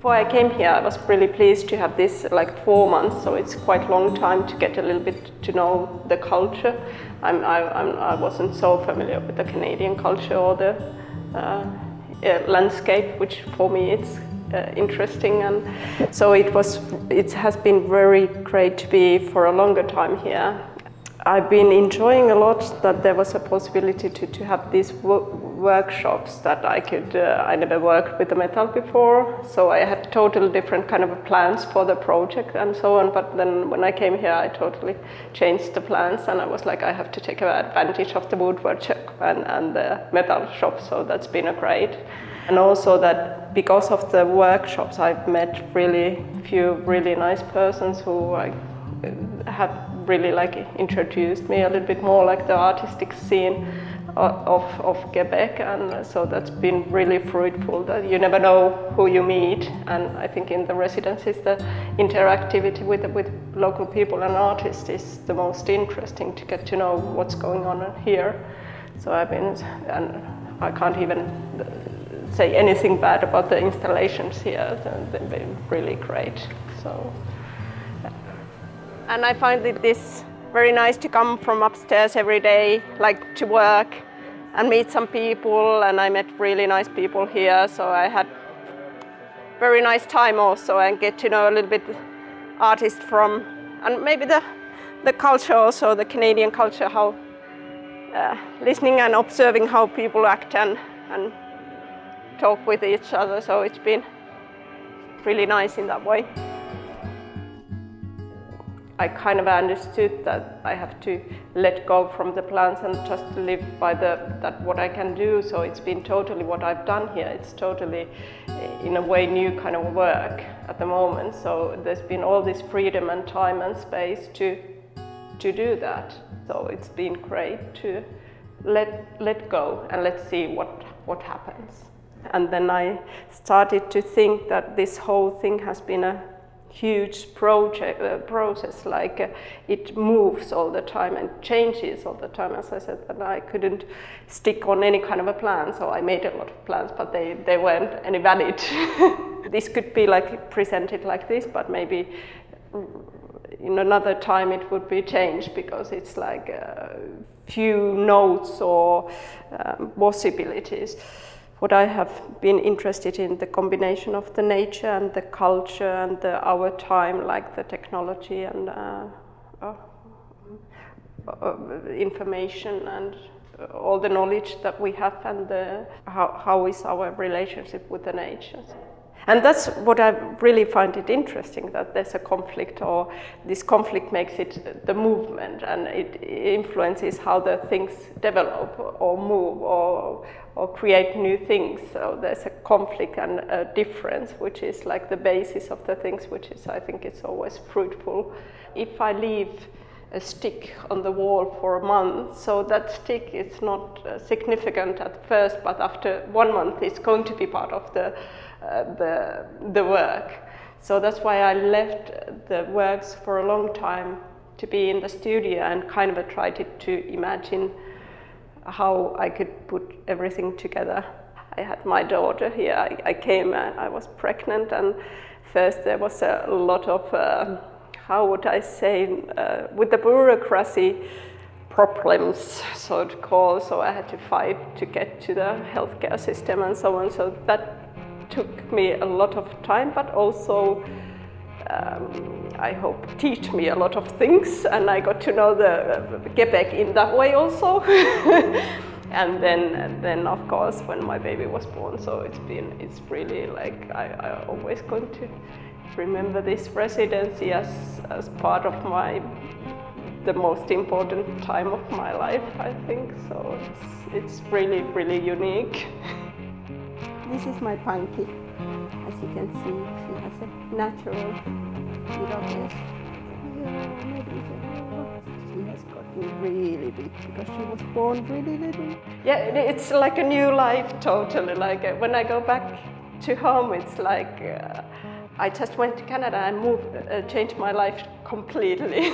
Before I came here, I was really pleased to have this like 4 months, so it's quite a long time to get a little bit to know the culture. I wasn't so familiar with the Canadian culture or the landscape, which for me it's interesting, and so it has been very great to be for a longer time here. I've been enjoying a lot that there was a possibility to have these workshops that I could, I never worked with the metal before, so I had totally different kind of plans for the project and so on, but then when I came here I totally changed the plans and I was like, I have to take advantage of the woodworkshop and the metal shop, so that's been a great. And also that because of the workshops I've met really few really nice persons who have really like introduced me a little bit more like the artistic scene of Quebec, and so that's been really fruitful, that you never know who you meet, and I think in the residences the interactivity with local people and artists is the most interesting, to get to know what's going on here. So and I can't even say anything bad about the installations here, they've been really great. So. And I find this very nice to come from upstairs every day, like to work and meet some people, and I met really nice people here, so I had very nice time also and get to know a little bit artists from, and maybe the culture also, the Canadian culture, how listening and observing how people act and talk with each other, so it's been really nice in that way. I kind of understood that I have to let go from the plans and just live by what I can do. So it's been totally what I've done here. It's totally, in a way, new kind of work at the moment. So there's been all this freedom and time and space to do that. So it's been great to let go and let's see what happens. And then I started to think that this whole thing has been a huge process, like it moves all the time and changes all the time. As I said, that I couldn't stick on any kind of a plan, so I made a lot of plans, but they weren't any valid. This could be like presented like this, but maybe in another time it would be changed, because it's like a few notes or possibilities. What I have been interested in, the combination of the nature and the culture and our time, like the technology and information and all the knowledge that we have, and how is our relationship with the nature. And that's what I really find it interesting, that there's a conflict, or this conflict makes it the movement, and it influences how the things develop or move or create new things. So there's a conflict and a difference, which is like the basis of the things, which is, I think it's always fruitful. If I leave a stick on the wall for a month, so that stick is not significant at first, but after 1 month it's going to be part of the work. So that's why I left the works for a long time to be in the studio, and kind of tried to imagine how I could put everything together. I had my daughter here. I came, I was pregnant, and first there was a lot of, how would I say, with the bureaucracy problems, so to call. So I had to fight to get to the healthcare system and so on. So that took me a lot of time, but also I hope teach me a lot of things, and I got to know the Quebec in that way also. and then of course when my baby was born, so it's really like I always going to remember this residency as part of the most important time of my life, I think. So it's really, really unique. This is my punky. As you can see, she has a natural little face. She has gotten really big because she was born really little. Yeah, it's like a new life, totally. Like when I go back to home, it's like I just went to Canada and changed my life completely.